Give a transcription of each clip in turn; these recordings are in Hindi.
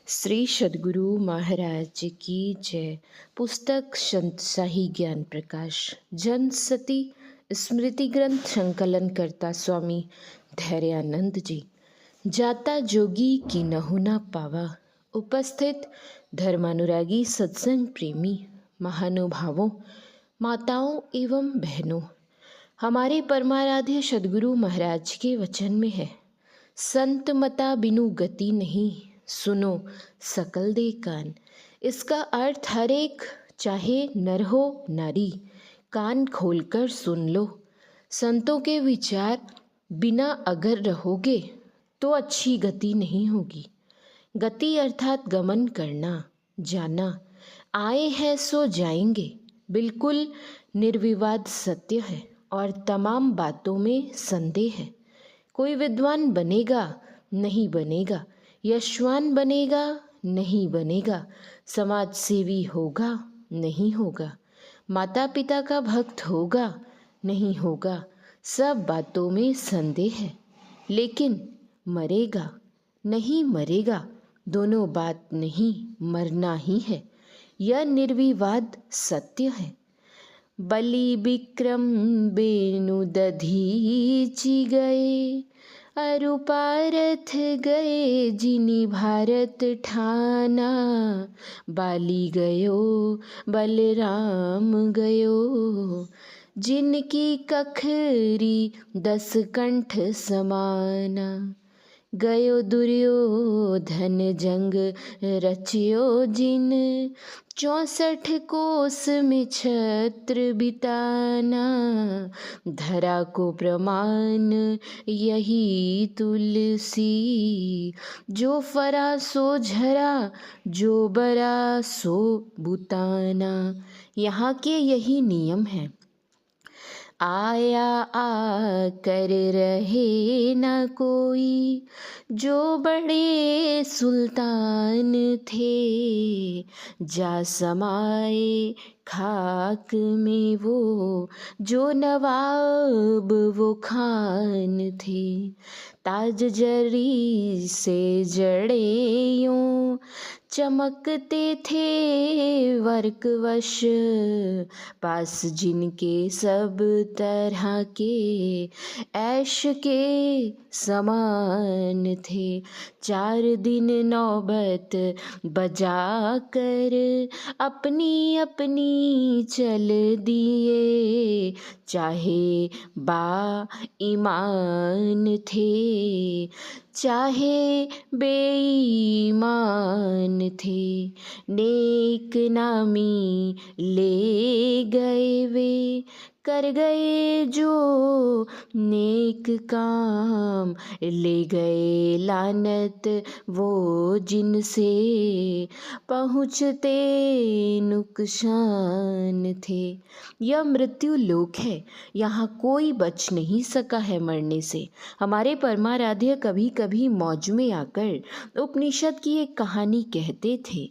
श्री सद्गुरु महाराज की जय। पुस्तक संत शाही ज्ञान प्रकाश, जन सती स्मृति ग्रंथ संकलन करता स्वामी धैर्यानंद जी। जाता जोगी की नहु ना पावा। उपस्थित धर्मानुरागी सत्संग प्रेमी महानुभावों, माताओं एवं बहनों, हमारे परमाराध्य सद्गुरु महाराज के वचन में है, संत मता बिनु गति नहीं, सुनो सकल दे कान। इसका अर्थ हर एक, चाहे नर हो नारी, कान खोलकर सुन लो। संतों के विचार बिना अगर रहोगे तो अच्छी गति नहीं होगी। गति अर्थात गमन करना, जाना। आए हैं सो जाएंगे, बिल्कुल निर्विवाद सत्य है और तमाम बातों में संदेह है। कोई विद्वान बनेगा नहीं बनेगा, यशवान बनेगा नहीं बनेगा, समाज सेवी होगा नहीं होगा, माता पिता का भक्त होगा नहीं होगा, सब बातों में संदेह है। लेकिन मरेगा नहीं मरेगा, दोनों बात नहीं, मरना ही है। यह निर्विवाद सत्य है। बलि विक्रम बेनु दधीचि गए, अरु पारथ गए जिनि भारत ठाना। बाली गयो बलराम गयो, जिनकी कखरी 10 कंठ समाना। गयो दुर्योधन जंग रचियो जिन, 64 कोस में छत्र बिताना। धरा को प्रमाण यही तुलसी, जो फरा सो झरा, जो बरा सो बुताना। यहाँ के यही नियम है। आया आकर रहे न कोई, जो बड़े सुल्तान थे। जा समाए खाक में वो, जो नवाब वो खान थे। ताज जरी से जड़े यूं, चमकते थे वर्कवश। पास जिनके सब तरह के ऐश के समान थे। 4 दिन नौबत बजा कर अपनी अपनी चल दिए, चाहे बा ईमान थे चाहे बेईमान थे। नेक नामी ले गए वे, कर गए जो नेक काम। ले गए लानत वो जिनसे, पहुँचते नुकसान थे। यह मृत्यु लोक है, यहाँ कोई बच नहीं सका है मरने से। हमारे परमाराध्य कभी कभी मौज में आकर उपनिषद की एक कहानी कहते थे।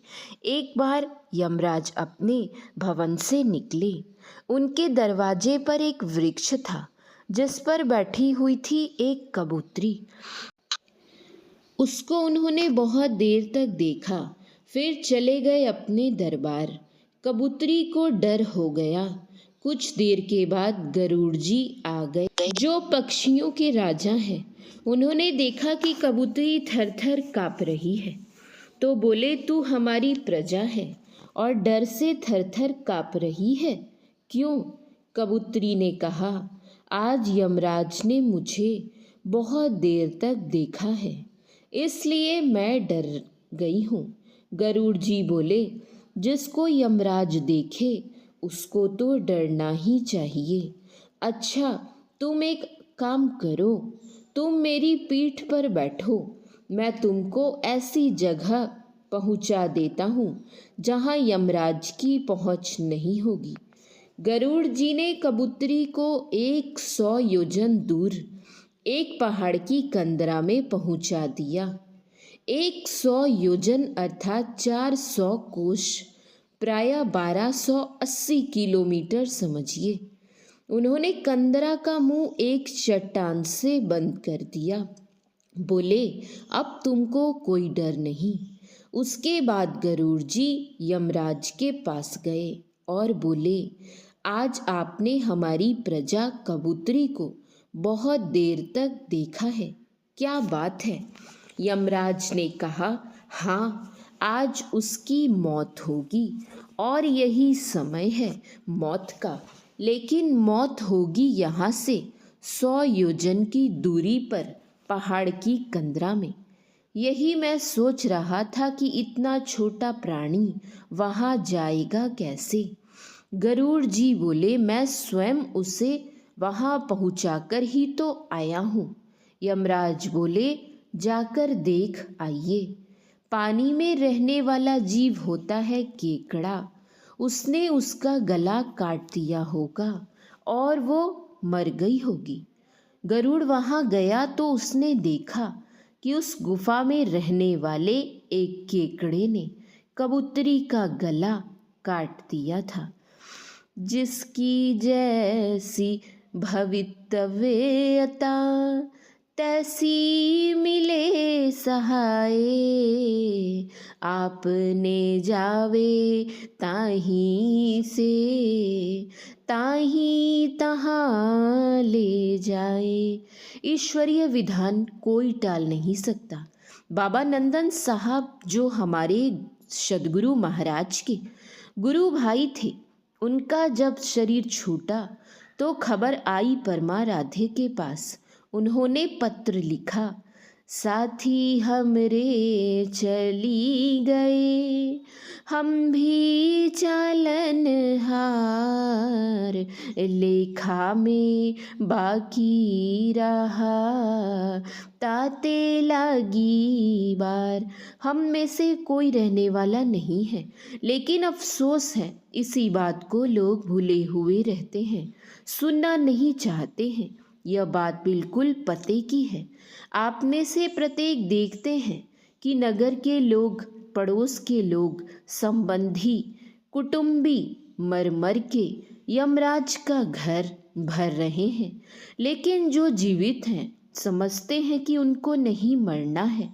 एक बार यमराज अपने भवन से निकले। उनके दरवाजे पर एक वृक्ष था, जिस पर बैठी हुई थी एक कबूतरी। उसको उन्होंने बहुत देर तक देखा, फिर चले गए अपने दरबार। कबूतरी को डर हो गया। कुछ देर के बाद गरुड़ जी आ गए, जो पक्षियों के राजा हैं। उन्होंने देखा कि कबूतरी थर थर काँप रही है, तो बोले, तू हमारी प्रजा है और डर से थर थर काँप रही है, क्यों? कबूतरी ने कहा, आज यमराज ने मुझे बहुत देर तक देखा है, इसलिए मैं डर गई हूँ। गरुड़ जी बोले, जिसको यमराज देखे उसको तो डरना ही चाहिए। अच्छा, तुम एक काम करो, तुम मेरी पीठ पर बैठो, मैं तुमको ऐसी जगह पहुंचा देता हूँ जहाँ यमराज की पहुँच नहीं होगी। गरुड़ जी ने कबूतरी को 100 योजन दूर एक पहाड़ की कंदरा में पहुंचा दिया। 100 योजन अर्थात 400 कोश, प्राय 1280 किलोमीटर समझिए। उन्होंने कंदरा का मुंह एक चट्टान से बंद कर दिया। बोले, अब तुमको कोई डर नहीं। उसके बाद गरुड़ जी यमराज के पास गए और बोले, आज आपने हमारी प्रजा कबूतरी को बहुत देर तक देखा है, क्या बात है? यमराज ने कहा, हाँ, आज उसकी मौत होगी और यही समय है मौत का, लेकिन मौत होगी यहाँ से 100 योजन की दूरी पर पहाड़ की कंदरा में। यही मैं सोच रहा था कि इतना छोटा प्राणी वहाँ जाएगा कैसे। गरुड़ जी बोले, मैं स्वयं उसे वहाँ पहुँचाकर ही तो आया हूँ। यमराज बोले, जाकर देख आइए। पानी में रहने वाला जीव होता है केकड़ा, उसने उसका गला काट दिया होगा और वो मर गई होगी। गरुड़ वहाँ गया तो उसने देखा कि उस गुफा में रहने वाले एक केकड़े ने कबूतरी का गला काट दिया था। जिसकी जैसी भवितव्यता तैसी मिले सहाय, आपने जावे ताही से ताही तहाँ ले जाए। ईश्वरीय विधान कोई टाल नहीं सकता। बाबा नंदन साहब जो हमारे सदगुरु महाराज के गुरु भाई थे, उनका जब शरीर छूटा तो खबर आई परमा राधे के पास। उन्होंने पत्र लिखा, साथी हमरे चली गए, हम भी चालन हार, लेखा में बाकी रहा, ताते लगी बार। हम में से कोई रहने वाला नहीं है, लेकिन अफसोस है इसी बात को लोग भूले हुए रहते हैं, सुनना नहीं चाहते हैं। यह बात बिल्कुल पते की है। आप में से प्रत्येक देखते हैं कि नगर के लोग, पड़ोस के लोग, संबंधी, कुटुंबी मर मर के यमराज का घर भर रहे हैं, लेकिन जो जीवित हैं समझते हैं कि उनको नहीं मरना है,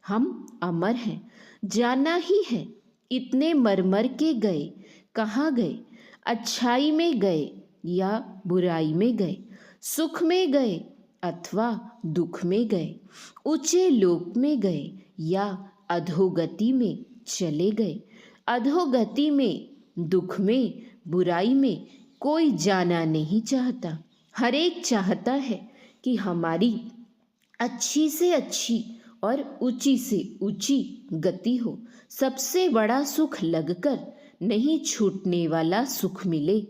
हम अमर हैं, जाना ही है। इतने मर मर के गए, कहाँ गए? अच्छाई में गए या बुराई में गए, सुख में गए अथवा दुख में गए, ऊंचे लोक में गए या अधोगति में चले गए। अधोगति में, दुख में, बुराई में कोई जाना नहीं चाहता। हर एक चाहता है कि हमारी अच्छी से अच्छी और ऊंची से ऊंची गति हो। सबसे बड़ा सुख लगकर नहीं छूटने वाला सुख मिले,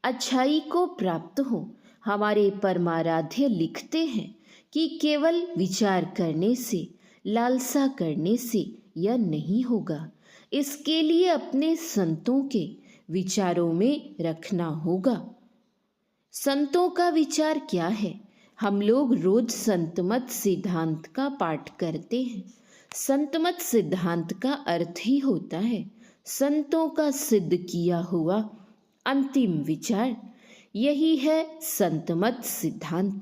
अच्छाई को प्राप्त हो। हमारे परमाराध्य लिखते हैं कि केवल विचार करने से, लालसा करने से यह नहीं होगा। इसके लिए अपने संतों के विचारों में रखना होगा। संतों का विचार क्या है? हम लोग रोज संतमत सिद्धांत का पाठ करते हैं। संतमत सिद्धांत का अर्थ ही होता है संतों का सिद्ध किया हुआ अंतिम विचार। यही है संतमत सिद्धांत।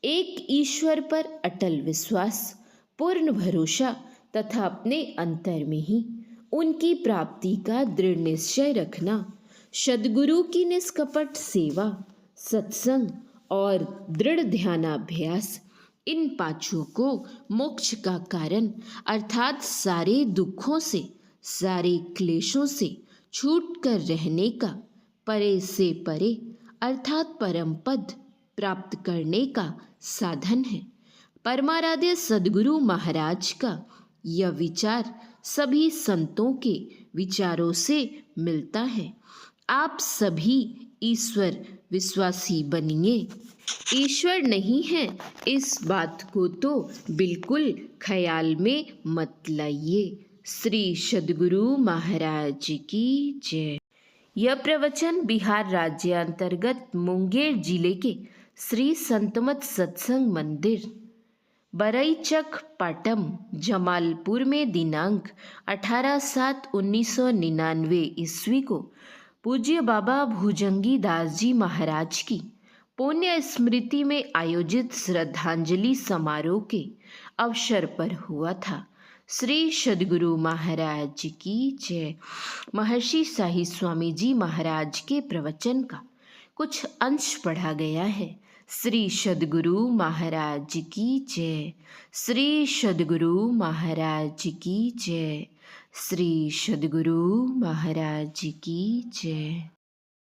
एक ईश्वर पर अटल विश्वास, पूर्ण भरोसा तथा अपने अंतर में ही उनकी प्राप्ति का दृढ़ निश्चय रखना, सद्गुरु की निष्कपट सेवा, सत्संग और दृढ़ ध्यानाभ्यास, इन पांचों को मोक्ष का कारण अर्थात सारे दुखों से, सारे क्लेशों से छूट कर रहने का, परे से परे अर्थात परम पद प्राप्त करने का साधन है। परमाराध्य सद्गुरु महाराज का यह विचार सभी संतों के विचारों से मिलता है। आप सभी ईश्वर विश्वासी बनिए। ईश्वर नहीं है इस बात को तो बिल्कुल ख्याल में मत लाइए। श्री सद्गुरु महाराज की जय। यह प्रवचन बिहार राज्य अंतर्गत मुंगेर जिले के श्री संतमत सत्संग मंदिर बरईचक पाटम जमालपुर में दिनांक 18/7/1999 ईस्वी को पूज्य बाबा भुजंगी दास जी महाराज की पुण्य स्मृति में आयोजित श्रद्धांजलि समारोह के अवसर पर हुआ था। श्री सद्गुरु महाराज की जय। महर्षि साई स्वामी जी महाराज के प्रवचन का कुछ अंश पढ़ा गया है। श्री सद्गुरु महाराज की जय। श्री सद्गुरु महाराज की जय। श्री सद्गुरु महाराज की जय।